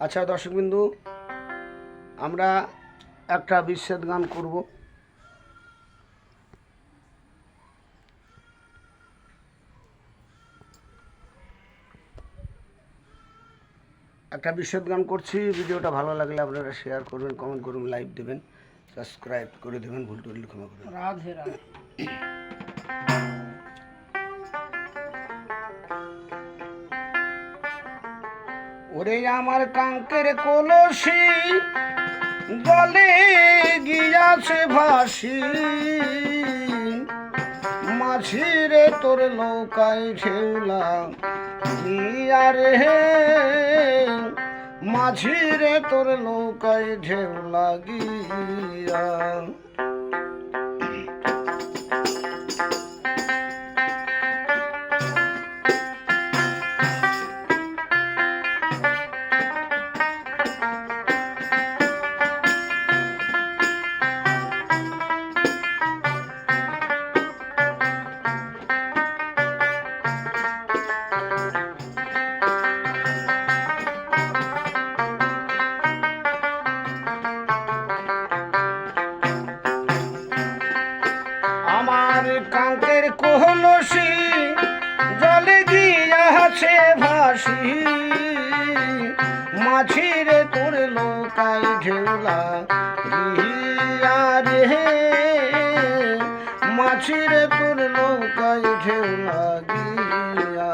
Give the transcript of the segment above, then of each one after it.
আচ্ছা দর্শকবিন্দু, আমরা একটা বিচ্ছেদ গান করব। একটা বিচ্ছেদ গান করছি। ভিডিওটা ভালো লাগলে আপনারা শেয়ার করবেন, কমেন্ট করবেন, লাইক দেবেন, সাবস্ক্রাইব করে দেবেন। ভুল টুল ক্ষমা করবেন। রাধে রাধে। ওরে আমার কাঙ্কের কলসি জলে গিয়াছে ভাসি, মাছিরে তোর নৌকায় ঢেউলা গিয়া রে, মাঝিরে তোর নৌকায় ঢেউলা গিয়া। কাঙ্কের কলসি জলে গিয়াছে ভাসি, মাছিরে তোর নৌকায় ঢেউলা গিয়া রে, মাছিরে তোর নৌকায় ঢেউলা গিয়া।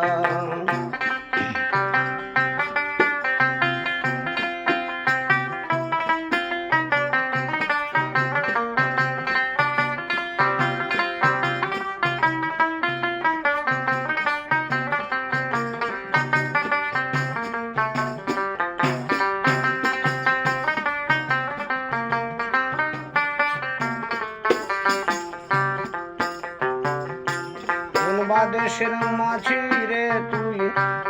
দেশের মাঝি রে তুই,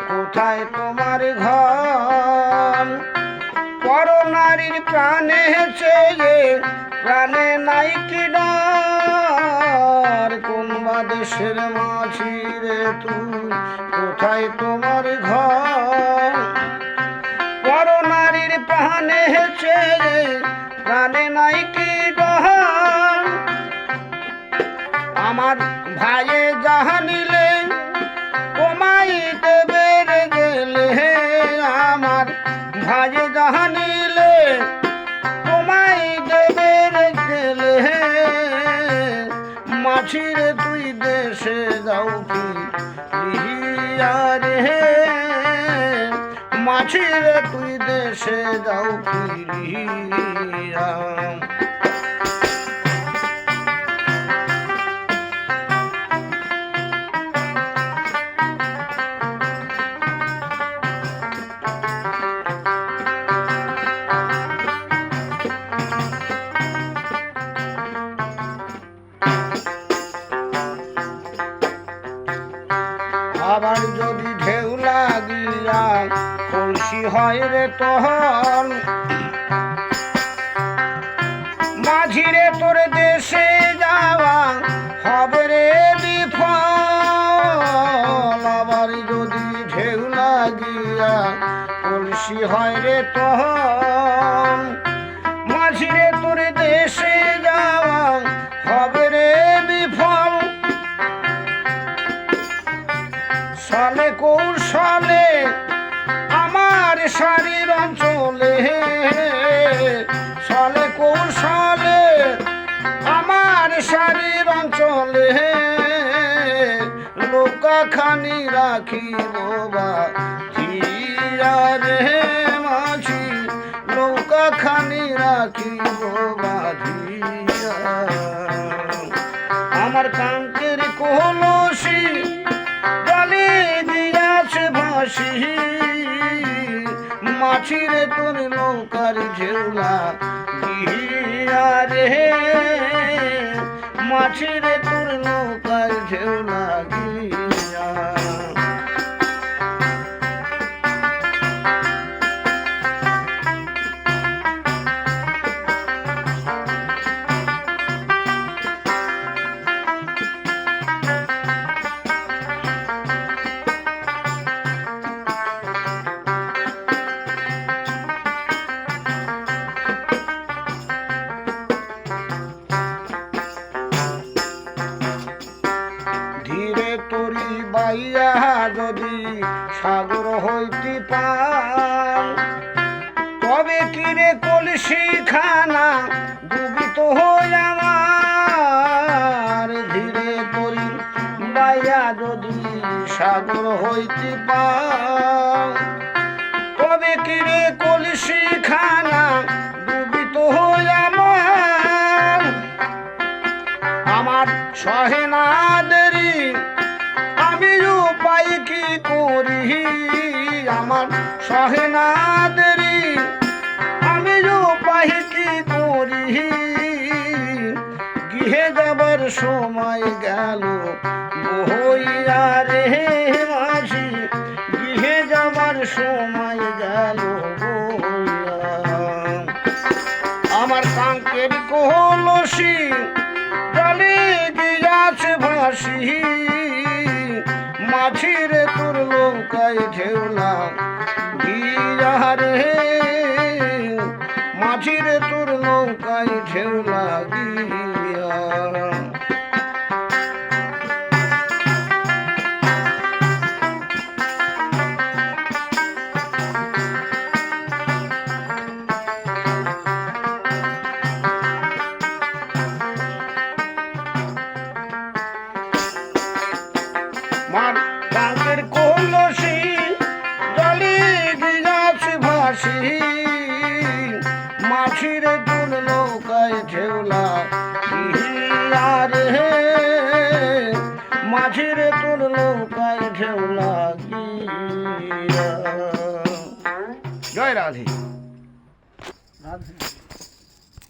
কোথায় তোমার ঘর? পর নারীর প্রাণে চেয়ে প্রাণে নাই কি ডর? কোন দেশের মাঝি রে তুই, কোথায় তোমার ঘর? পর নারীর প্রাণে চেয়ে প্রাণে নাই কি ডর? আমার ভাইয়ে জাহানিলে তোমায় দেবে গেলে, আমার ভাইয়ে জাহানিলে তোমায় দেবে গেলে, মাছিরে তুই দেশে যাও ফিরিয়া রে, মাছিরে তুই দেশে যাও ফিরিয়া। আবার যদি ঢেউ লাগিয়া কলসি হয় রে তখন, মাঝিরে তোর দেশে যাওয়া হবে রে বিফল। আবার যদি ঢেউ লাগিয়া কলসি হয় রে তখন, মাঝিরে তোর দেশে যাওয়া হবে রে বিফল। সালে কৌশলে আমার শাড়ির অঞ্চলে, সালে কৌশলে আমার শাড়ির অঞ্চলে, নৌকা খানি রাখিব বাঁধিয়া রে মাঝি, নৌকা খানি রাখিব বাঁধিয়া। আমার কাঙ্কের কলসি জলে গিয়াছে ভাসি, মাছিরে তোর নৌকার ঢেউলা গিয়া রে, মাছিরে তোর নৌকার ঢেউলা গিয়া। সাগর হইতে পার তবে কিরে কলসি খানা ডুবিত হই আমার ধীরে তরি বাইয়া যদি সাগর হইতে পার তবে কিরে কলসি খানা ডুবিত হই আমার সহে না দেরি আমি উপায় কি করি আমার সহে না দেরি আমি উপায় কি করি গৃহে যাবার সময় গেল বইয়া রে মাঝি গৃহে যাবার সময় গেল বইয়া আমার কাঙ্কের কলসি জলে গিয়াছে ভাসি মাঝির তোর নৌকায় ঢেউলা গিয়া রে মাঝির তোর নৌকায় ঢেউলা গিয়া মার কাঙ্কের কলসি জলে গিয়াছে ভাসি মাঝির তোর নৌকায় ঢেউলা গিয়া রে মাঝির তোর নৌকায় ঢেউলা গিয়া জয় রাধে রাধে।